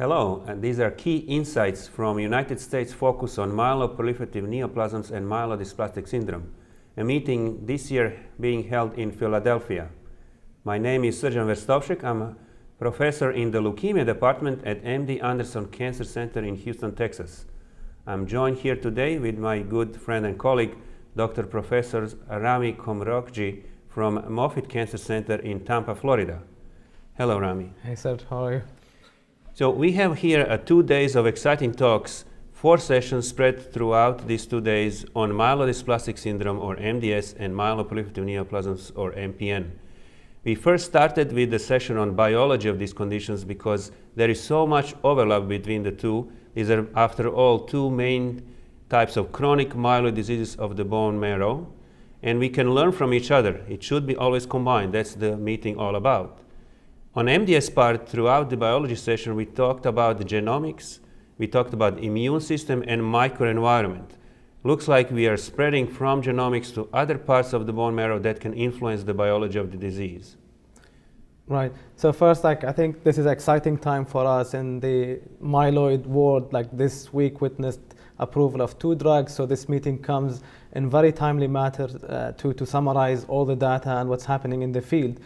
Hello, and these are key insights from United States focus on myeloproliferative neoplasms and myelodysplastic syndrome, a meeting this year being held in Philadelphia. My name is Srđan Verstovšek. I'm a professor in the leukemia department at MD Anderson Cancer Center in Houston, Texas. I'm joined here today with my good friend and colleague, Dr. Professor Rami Komrokji from Moffitt Cancer Center in Tampa, Florida. Hello, Rami. Hey, Sir. How are you? So we have here 2 days of exciting talks, 4 sessions spread throughout these 2 days on myelodysplastic syndrome or MDS and myeloproliferative neoplasms or MPN. We first started with the session on biology of these conditions because there is so much overlap between the two. These are, after all, 2 main types of chronic myeloid diseases of the bone marrow, and we can learn from each other. It should be always combined. That's the meeting all about. On MDS part, throughout the biology session, we talked about the genomics, we talked about immune system and microenvironment. Looks like we are spreading from genomics to other parts of the bone marrow that can influence the biology of the disease. Right. So first, I think this is an exciting time for us in the myeloid world. This week witnessed approval of 2 drugs. So this meeting comes in very timely matter to summarize all the data and what's happening in the field.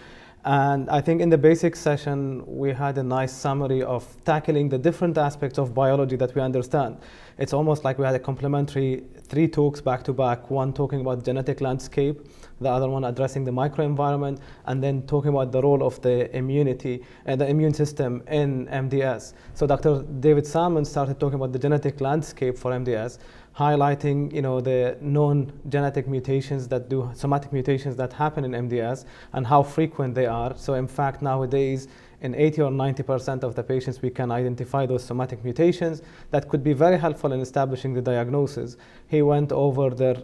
And I think in the basic session, we had a nice summary of tackling the different aspects of biology that we understand. It's almost like we had a complementary 3 talks back to back, one talking about genetic landscape, the other one addressing the microenvironment, and then talking about the role of the immunity and the immune system in MDS. So Dr. David Salmon started talking about the genetic landscape for MDS, highlighting the known genetic mutations that do somatic mutations that happen in MDS and how frequent they are. So in fact, nowadays, in 80 or 90% of the patients, we can identify those somatic mutations that could be very helpful in establishing the diagnosis. He went over their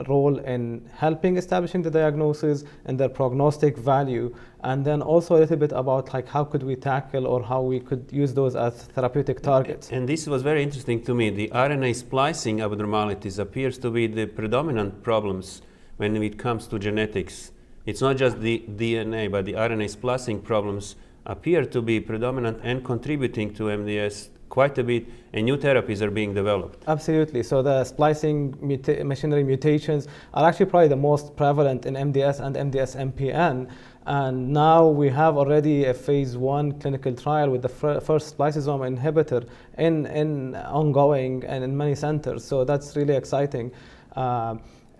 role in helping establishing the diagnosis and their prognostic value, and then also a little bit about how could we tackle or how we could use those as therapeutic targets. And this was very interesting to me. The RNA splicing abnormalities appears to be the predominant problems when it comes to genetics. It's not just the DNA, but the RNA splicing problems appear to be predominant and contributing to MDS quite a bit, and new therapies are being developed. Absolutely. So the splicing machinery mutations are actually probably the most prevalent in MDS and MDS MPN. And now we have already a phase 1 clinical trial with the first spliceosome inhibitor in ongoing and in many centers. So that's really exciting.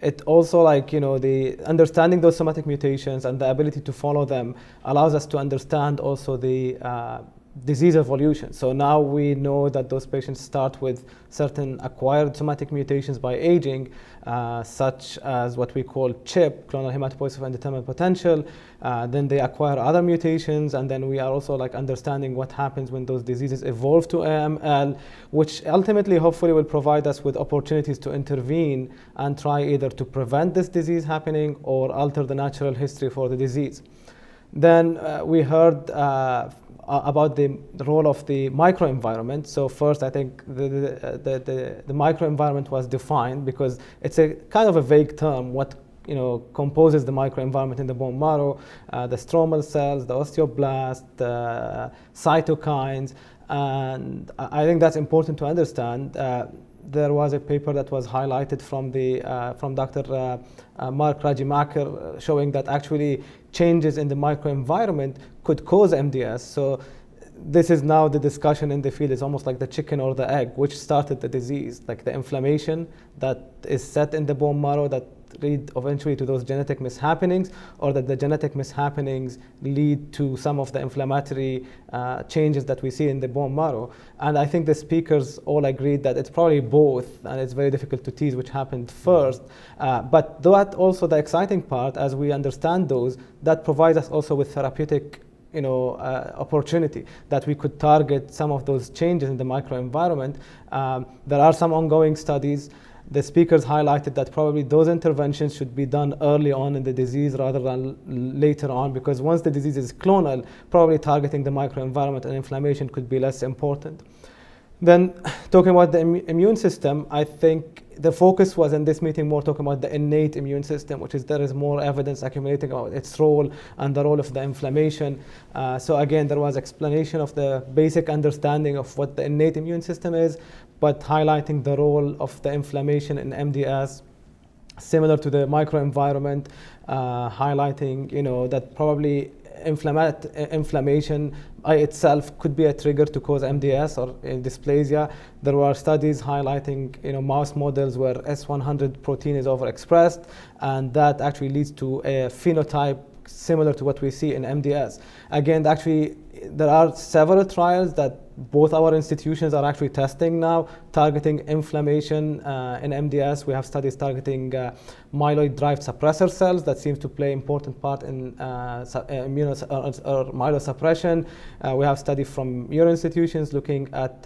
It also, the understanding those somatic mutations and the ability to follow them allows us to understand also the disease evolution. So now we know that those patients start with certain acquired somatic mutations by aging, such as what we call CHIP, clonal hematopoiesis of undetermined potential. Then they acquire other mutations, and then we are also understanding what happens when those diseases evolve to AML, which ultimately, hopefully, will provide us with opportunities to intervene and try either to prevent this disease happening or alter the natural history for the disease. Then we heard about the role of the microenvironment. So first, I think the microenvironment was defined because it's a kind of a vague term. What composes the microenvironment in the bone marrow, the stromal cells, the osteoblast, the cytokines, and I think that's important to understand. There was a paper that was highlighted from Dr. Mark Rajimakar showing that actually changes in the microenvironment could cause MDS. So this is now the discussion in the field. It's almost like the chicken or the egg, which started the disease, like the inflammation that is set in the bone marrow that lead eventually to those genetic mishappenings, or that the genetic mishappenings lead to some of the inflammatory changes that we see in the bone marrow. And I think the speakers all agreed that it's probably both, and it's very difficult to tease which happened first. But that also the exciting part, as we understand those, that provides us also with therapeutic opportunity that we could target some of those changes in the microenvironment. There are some ongoing studies. The speakers highlighted that probably those interventions should be done early on in the disease rather than later on, because once the disease is clonal, probably targeting the microenvironment and inflammation could be less important. Then talking about the immune system, I think the focus was in this meeting more talking about the innate immune system, which is there is more evidence accumulating about its role and the role of the inflammation. So again, there was explanation of the basic understanding of what the innate immune system is, but highlighting the role of the inflammation in MDS, similar to the microenvironment, highlighting, that probably inflammation by itself could be a trigger to cause MDS or dysplasia. There were studies highlighting, mouse models where S100 protein is overexpressed, and that actually leads to a phenotype similar to what we see in MDS. Again, actually, there are several trials that both our institutions are actually testing now, targeting inflammation in MDS. We have studies targeting myeloid-derived suppressor cells that seems to play an important part in myelosuppression. We have studies from your institutions looking at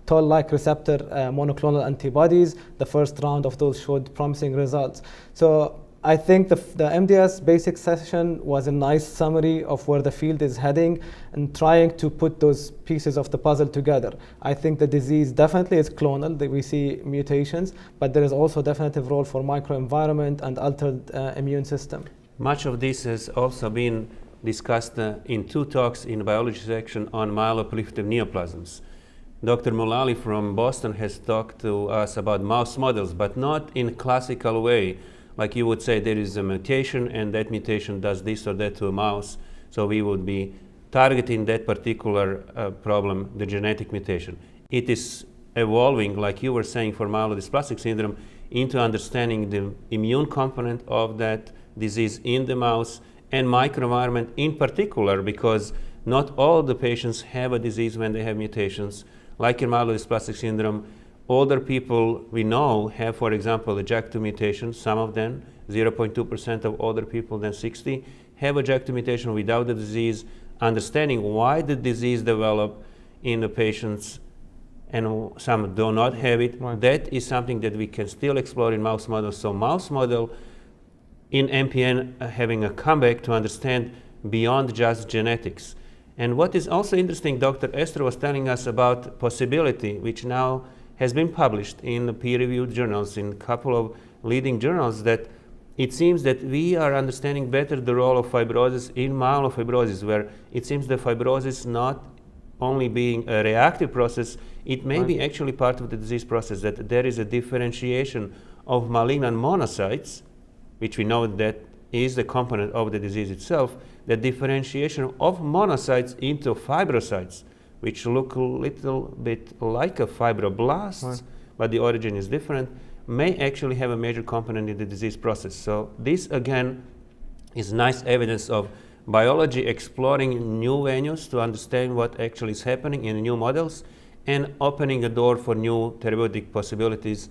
toll-like receptor monoclonal antibodies. The first round of those showed promising results. So I think the MDS basic session was a nice summary of where the field is heading and trying to put those pieces of the puzzle together. I think the disease definitely is clonal, that we see mutations, but there is also a definitive role for microenvironment and altered immune system. Much of this has also been discussed in 2 talks in biology section on myeloproliferative neoplasms. Dr. Mulali from Boston has talked to us about mouse models, but not in a classical way. Like you would say there is a mutation and that mutation does this or that to a mouse, so we would be targeting that particular problem, the genetic mutation. It is evolving, like you were saying, for myelodysplastic syndrome, into understanding the immune component of that disease in the mouse and microenvironment in particular, because not all the patients have a disease when they have mutations. Like in myelodysplastic syndrome, older people we know have, for example, a JAK2 mutation. Some of them, 0.2% of older people than 60, have a JAK2 mutation without the disease. Understanding why the disease developed in the patients and some do not have it, right. That is something that we can still explore in mouse models. So mouse model in MPN having a comeback to understand beyond just genetics. And what is also interesting, Dr. Esther was telling us about possibility, which now has been published in the peer-reviewed journals, in a couple of leading journals, that it seems that we are understanding better the role of fibrosis in myelofibrosis, where it seems the fibrosis not only being a reactive process, it may be actually part of the disease process, that there is a differentiation of malignant monocytes, which we know that is the component of the disease itself, the differentiation of monocytes into fibrocytes, which look a little bit like a fibroblast, but the origin is different, may actually have a major component in the disease process. So this, again, is nice evidence of biology exploring new venues to understand what actually is happening in new models and opening a door for new therapeutic possibilities,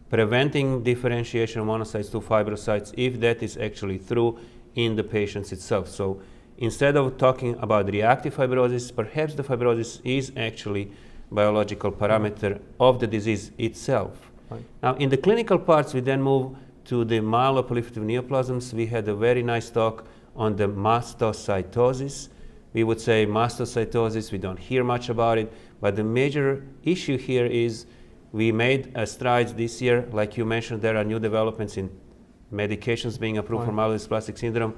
preventing differentiation of monocytes to fibrocytes, if that is actually true in the patients itself. So instead of talking about reactive fibrosis, perhaps the fibrosis is actually biological parameter of the disease itself. Right. Now, in the clinical parts, we then move to the myeloproliferative neoplasms. We had a very nice talk on the mastocytosis. We would say mastocytosis, we don't hear much about it, but the major issue here is we made strides this year. Like you mentioned, there are new developments in medications being approved for myelodysplastic syndrome.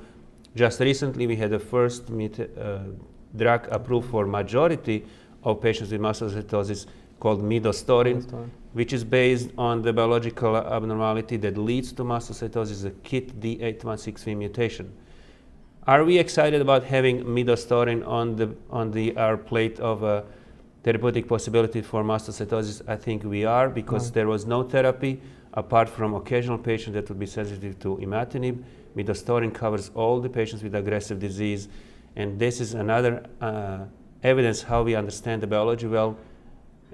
Just recently, we had the first drug approved for majority of patients with mastocytosis called midostaurin, which is based on the biological abnormality that leads to mastocytosis, a KIT D816V mutation. Are we excited about having midostaurin on our plate of therapeutic possibility for mastocytosis? I think we are, because there was no therapy apart from occasional patients that would be sensitive to imatinib. Midostaurin covers all the patients with aggressive disease, and this is another evidence how we understand the biology well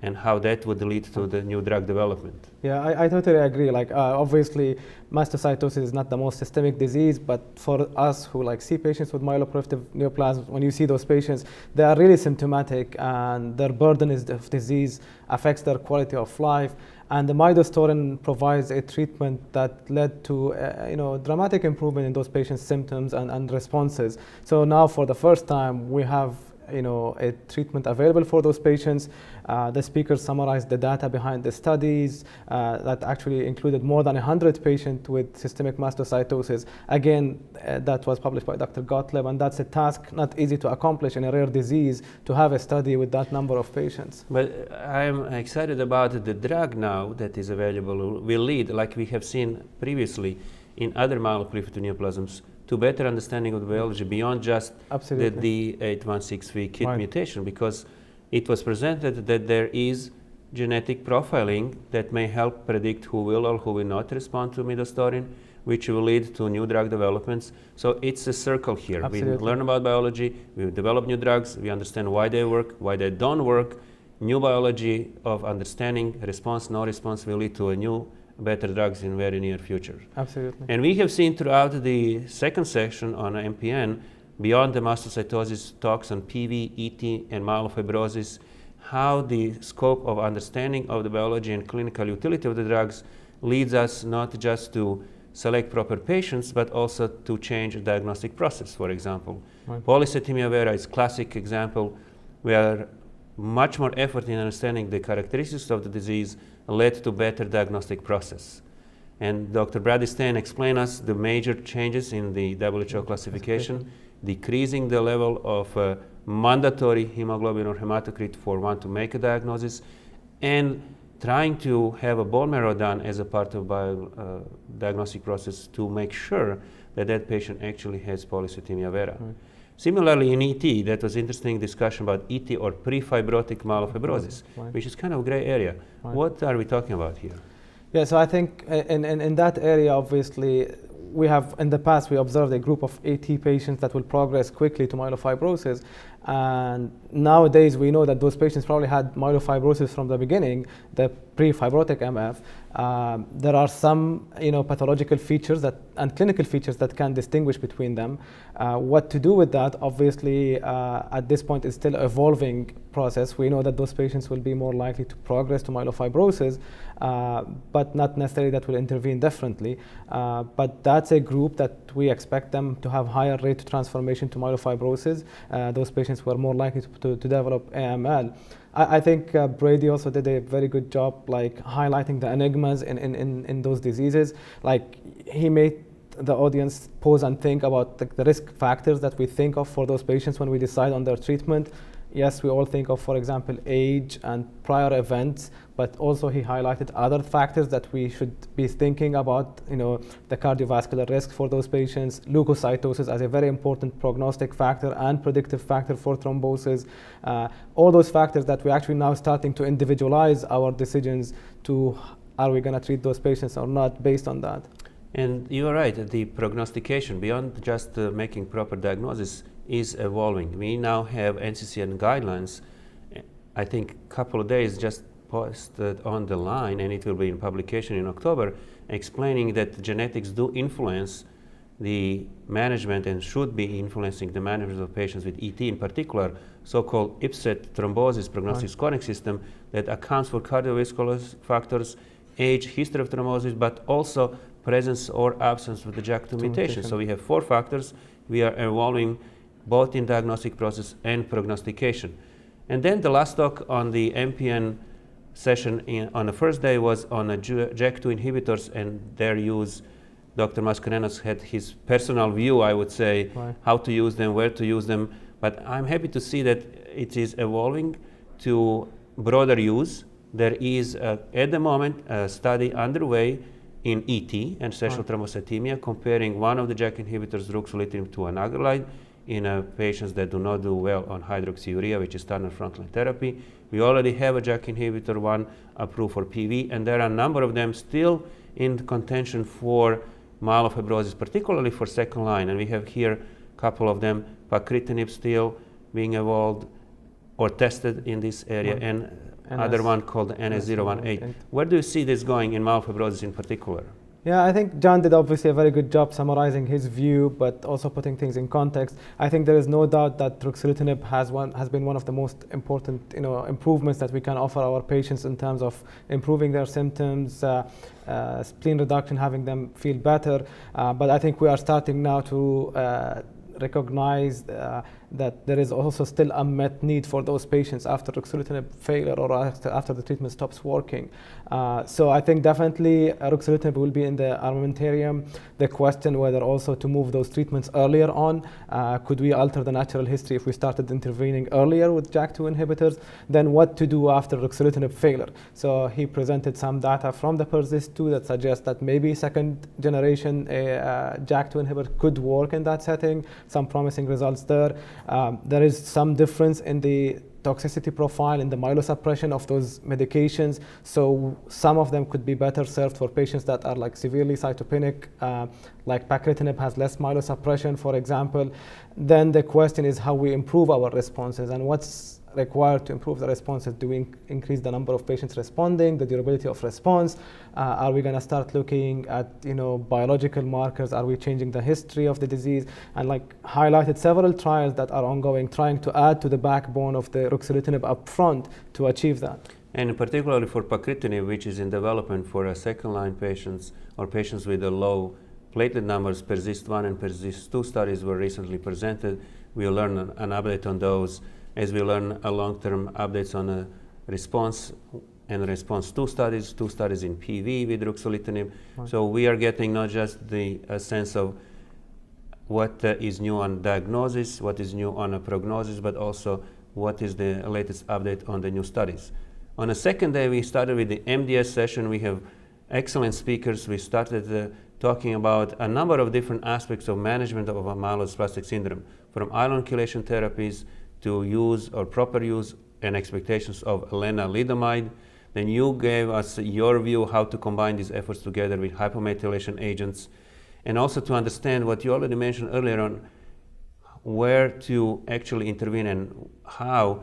and how that would lead to the new drug development. Yeah, I totally agree. Like, obviously, mastocytosis is not the most systemic disease, but for us who see patients with myeloproliferative neoplasms, when you see those patients, they are really symptomatic, and their burden of disease affects their quality of life. And the midostaurin provides a treatment that led to dramatic improvement in those patients' symptoms and responses. So now, for the first time, we have a treatment available for those patients. The speakers summarized the data behind the studies that actually included more than 100 patients with systemic mastocytosis. Again, that was published by Dr. Gottlieb, and that's a task not easy to accomplish in a rare disease, to have a study with that number of patients. But I'm excited about the drug now that is available will lead, like we have seen previously in other myeloproliferative neoplasms, to better understanding of the biology beyond just Absolutely. the D816V KIT Right. mutation, because it was presented that there is genetic profiling that may help predict who will or who will not respond to midostaurin, which will lead to new drug developments. So it's a circle here. Absolutely. We learn about biology, we develop new drugs, we understand why they work, why they don't work. New biology of understanding response, no response will lead to a new better drugs in very near future. Absolutely. And we have seen throughout the second section on MPN, beyond the mastocytosis talks on PV, ET, and myelofibrosis, how the scope of understanding of the biology and clinical utility of the drugs leads us not just to select proper patients, but also to change the diagnostic process, for example. Right. Polycythemia vera is a classic example where much more effort in understanding the characteristics of the disease led to better diagnostic process. And Dr. Brady Stain explained us the major changes in the WHO classification, decreasing the level of mandatory hemoglobin or hematocrit for one to make a diagnosis, and trying to have a bone marrow done as a part of diagnostic process to make sure that that patient actually has polycythemia vera. Right. Similarly, in ET, that was interesting discussion about ET or prefibrotic myelofibrosis, Right. which is kind of a gray area. Right. What are we talking about here? Yeah, so I think in that area, obviously, we have, in the past, we observed a group of AT patients that will progress quickly to myelofibrosis. And nowadays, we know that those patients probably had myelofibrosis from the beginning, the prefibrotic MF. There are some, pathological features and clinical features that can distinguish between them. What to do with that, obviously, at this point, is still an evolving process. We know that those patients will be more likely to progress to myelofibrosis, but not necessarily that will intervene differently. But that's a group that we expect them to have higher rate of transformation to myelofibrosis. Those patients were more likely to develop AML. I think Brady also did a very good job, like highlighting the enigmas in those diseases. Like, he made the audience pause and think about the risk factors that we think of for those patients when we decide on their treatment. Yes, we all think of, for example, age and prior events, but also he highlighted other factors that we should be thinking about, the cardiovascular risk for those patients, leukocytosis as a very important prognostic factor and predictive factor for thrombosis. All those factors that we're actually now starting to individualize our decisions to, are we going to treat those patients or not based on that. And you are right, the prognostication, beyond just making proper diagnosis, is evolving. We now have NCCN guidelines, I think a couple of days just posted on the line, and it will be in publication in October, explaining that genetics do influence the management and should be influencing the management of patients with ET, in particular, so-called IPSET thrombosis prognostic scoring system that accounts for cardiovascular factors, age, history of thrombosis, but also presence or absence of the JAK2 mutation. So we have 4 factors. We are evolving both in diagnostic process and prognostication. And then the last talk on the MPN session on the first day was on JAK2 inhibitors and their use. Dr. Mascarenhas had his personal view, I would say, Right. how to use them, where to use them. But I'm happy to see that it is evolving to broader use. There is, at the moment, a study underway in ET, ancestral thrombocythemia, comparing one of the JAK inhibitors, ruxolitinib, to anagrelide in patients that do not do well on hydroxyurea, which is standard frontline therapy. We already have a JAK inhibitor, one approved for PV, and there are a number of them still in contention for myelofibrosis, particularly for second line. And we have here a couple of them, pacritinib still being evolved or tested in this area, and other one called NS018. Where do you see this going in myelofibrosis in particular? Yeah, I think John did obviously a very good job summarizing his view, but also putting things in context. I think there is no doubt that ruxolitinib has been one of the most important, improvements that we can offer our patients in terms of improving their symptoms, spleen reduction, having them feel better. But I think we are starting now to recognize that there is also still unmet need for those patients after ruxolitinib failure or after the treatment stops working. So I think definitely ruxolitinib will be in the armamentarium. The question whether also to move those treatments earlier on, could we alter the natural history if we started intervening earlier with JAK2 inhibitors, then what to do after ruxolitinib failure. So he presented some data from the PERSIST-2 that suggests that maybe second generation JAK2 inhibitor could work in that setting, some promising results there. There is some difference in the toxicity profile in the myelosuppression of those medications. So some of them could be better served for patients that are like severely cytopenic, like pacritinib has less myelosuppression, for example. Then the question is how we improve our responses and what's required to improve the responses. Do we increase the number of patients responding, the durability of response? Are we going to start looking at biological markers? Are we changing the history of the disease? And like highlighted several trials that are ongoing, trying to add to the backbone of the ruxolitinib upfront to achieve that. And particularly for pacritinib, which is in development for second-line patients or patients with a low platelet numbers, PERSIST-1 and PERSIST-2 studies were recently presented. We'll learn an update on those as we learn a long-term updates on a response and response two studies in PV with ruxolitinib. Right. So we are getting not just the sense of what is new on diagnosis, what is new on a prognosis, but also what is the latest update on the new studies. On the second day, we started with the MDS session. We have excellent speakers. We started talking about a number of different aspects of management of myelodysplastic syndrome, from iron chelation therapies to use or proper use and expectations of lenalidomide. Then you gave us your view how to combine these efforts together with hypomethylation agents, and also to understand what you already mentioned earlier on, where to actually intervene and how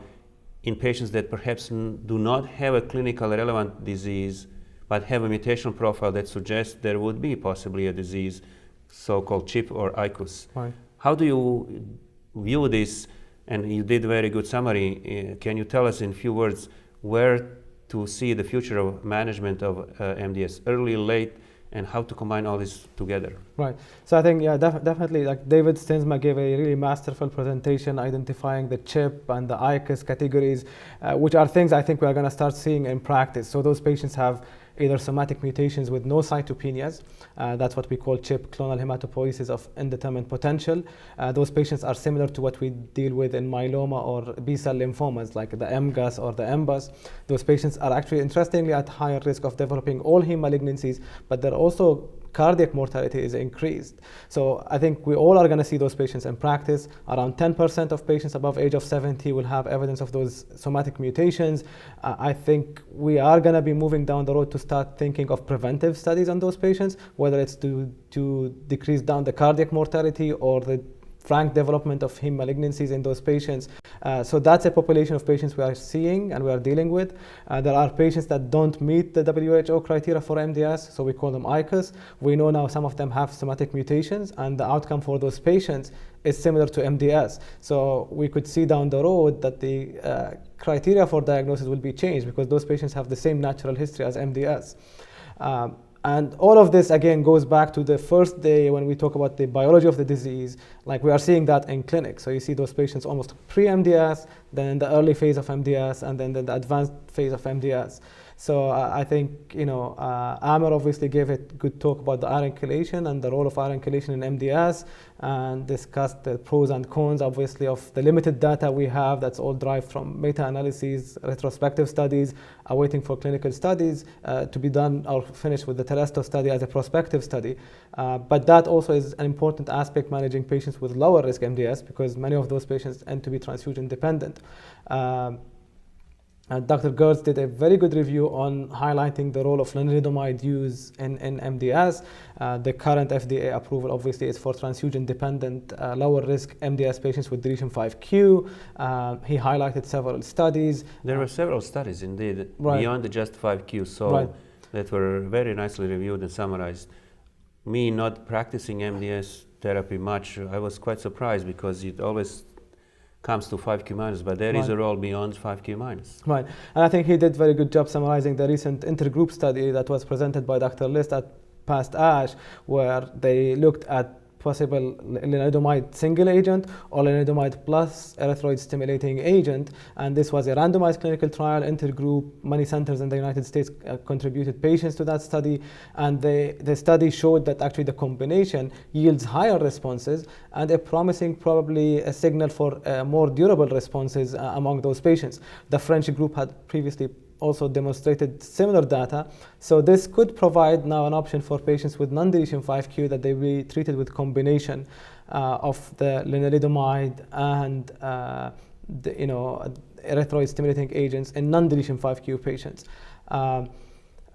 in patients that perhaps do not have a clinically relevant disease but have a mutational profile that suggests there would be possibly a disease, so-called CHIP or ICUS. Right. How do you view this? And you did a very good summary. Can you tell us in few words where to see the future of management of MDS, early, late, and how to combine all this together? Right. So I think, yeah, definitely, like David Stinsma gave a really masterful presentation identifying the CHIP and the ICUS categories, which are things I think we are going to start seeing in practice. So those patients have either somatic mutations with no cytopenias, that's what we call CHIP, clonal hematopoiesis of indeterminate potential. Those patients are similar to what we deal with in myeloma or B-cell lymphomas, like the MGUS or the MBUS. Those patients are actually, interestingly, at higher risk of developing all heme malignancies, but they're also cardiac mortality is increased. So I think we all are going to see those patients in practice. Around 10% of patients above age of 70 will have evidence of those somatic mutations. I think we are going to be moving down the road to start thinking of preventive studies on those patients, whether it's to decrease down the cardiac mortality or the frank development of heme malignancies in those patients. So that's a population of patients we are seeing and we are dealing with. There are patients that don't meet the WHO criteria for MDS, so we call them ICUS. We know now some of them have somatic mutations, and the outcome for those patients is similar to MDS. So we could see down the road that the criteria for diagnosis will be changed because those patients have the same natural history as MDS. And all of this, again, goes back to the first day when we talk about the biology of the disease. Like, we are seeing that in clinic. So you see those patients almost pre-MDS, then in the early phase of MDS, and then the advanced phase of MDS. So I think, Amer obviously gave a good talk about the iron chelation and the role of iron chelation in MDS, and discussed the pros and cons, obviously, of the limited data we have that's all derived from meta-analyses, retrospective studies, awaiting for clinical studies to be done or finished with the Telesto study as a prospective study. But that also is an important aspect, managing patients with lower risk MDS, because many of those patients tend to be transfusion dependent. Dr. Gertz did a very good review on highlighting the role of lenalidomide use in MDS. The current FDA approval obviously is for transfusion-dependent, lower-risk MDS patients with deletion 5q. He highlighted several studies. There were several studies, indeed, right. beyond the just 5q, so right. that were very nicely reviewed and summarized. Me not practicing MDS therapy much, I was quite surprised because it always comes to 5q minus, but there is a role beyond 5q minus. Right, and I think he did a very good job summarizing the recent intergroup study that was presented by Dr. List at past ASH, where they looked at possible lenalidomide single agent or lenalidomide plus erythroid stimulating agent. And this was a randomized clinical trial, intergroup. Many centers in the United States contributed patients to that study. And the study showed that actually the combination yields higher responses and a promising, probably a signal for more durable responses among those patients. The French group had previously also demonstrated similar data. So this could provide now an option for patients with non-deletion 5q that they be treated with combination of the lenalidomide and erythroid stimulating agents in non-deletion 5q patients.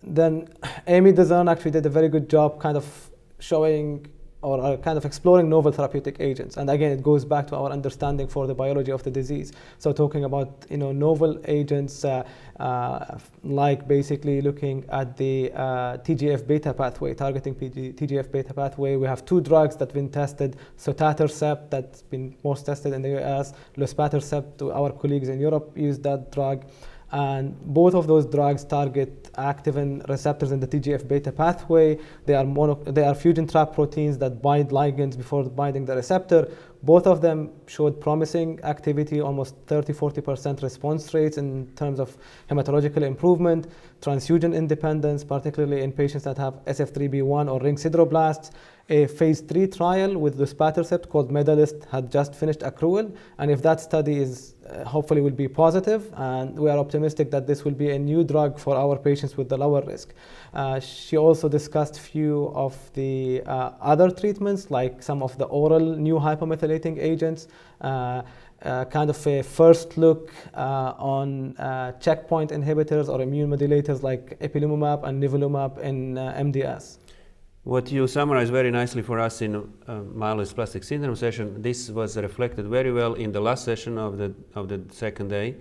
Then Amy Dazan actually did a very good job kind of showing or kind of exploring novel therapeutic agents. And again, it goes back to our understanding for the biology of the disease. So talking about novel agents like basically looking at the TGF-beta pathway, targeting TGF-beta pathway. We have two drugs that have been tested, sotatercept that's been most tested in the US, luspatercept, our colleagues in Europe used that drug. And both of those drugs target activin receptors in the TGF-beta pathway. They are fusion trap proteins that bind ligands before binding the receptor. Both of them showed promising activity, almost 30-40% response rates in terms of hematological improvement, transfusion independence, particularly in patients that have SF3B1 or ring sideroblasts. A phase 3 trial with luspatercept called Medalist had just finished accrual, and if that study is hopefully will be positive, and we are optimistic that this will be a new drug for our patients with the lower risk. She also discussed few of the other treatments, like some of the oral new hypomethylating agents, kind of a first look on checkpoint inhibitors or immune modulators like ipilimumab and nivolumab in MDS. What you summarized very nicely for us in myelodysplastic syndrome session, this was reflected very well in the last session of the second day,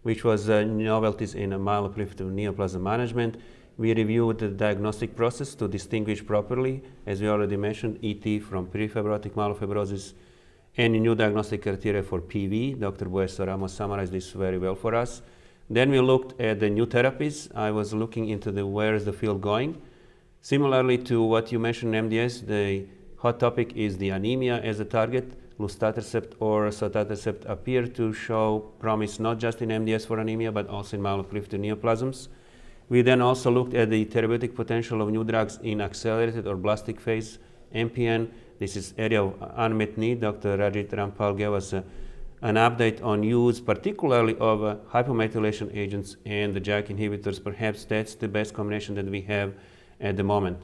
which was novelties in myeloproliferative neoplasm management. We reviewed the diagnostic process to distinguish properly, as we already mentioned, ET from prefibrotic myelofibrosis, and new diagnostic criteria for PV. Dr. Bueso Ramos summarized this very well for us. Then we looked at the new therapies. I was looking into where is the field going. Similarly to what you mentioned in MDS, the hot topic is the anemia as a target. Luspatercept or sotatercept appear to show promise not just in MDS for anemia, but also in myeloproliferative neoplasms. We then also looked at the therapeutic potential of new drugs in accelerated or blastic phase MPN. This is area of unmet need. Dr. Rajit Rampal gave us an update on use, particularly of hypomethylation agents and the JAK inhibitors. Perhaps that's the best combination that we have at the moment.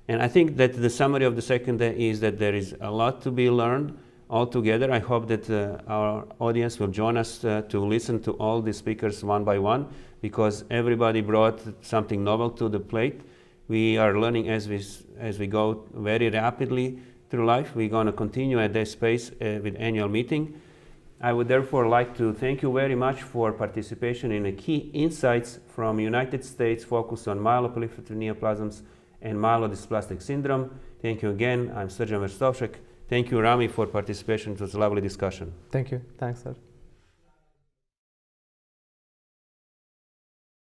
And I think that the summary of the second day is that there is a lot to be learned altogether. I hope that our audience will join us to listen to all the speakers one by one, because everybody brought something novel to the plate. We are learning as we go very rapidly through life. We're going to continue at this pace with annual meeting. I would therefore like to thank you very much for participation in the key insights from United States focused on myeloproliferative neoplasms and myelodysplastic syndrome. Thank you again. I'm Srđan Verstovšek. Thank you, Rami, for participation. It was a lovely discussion. Thank you. Thanks, sir.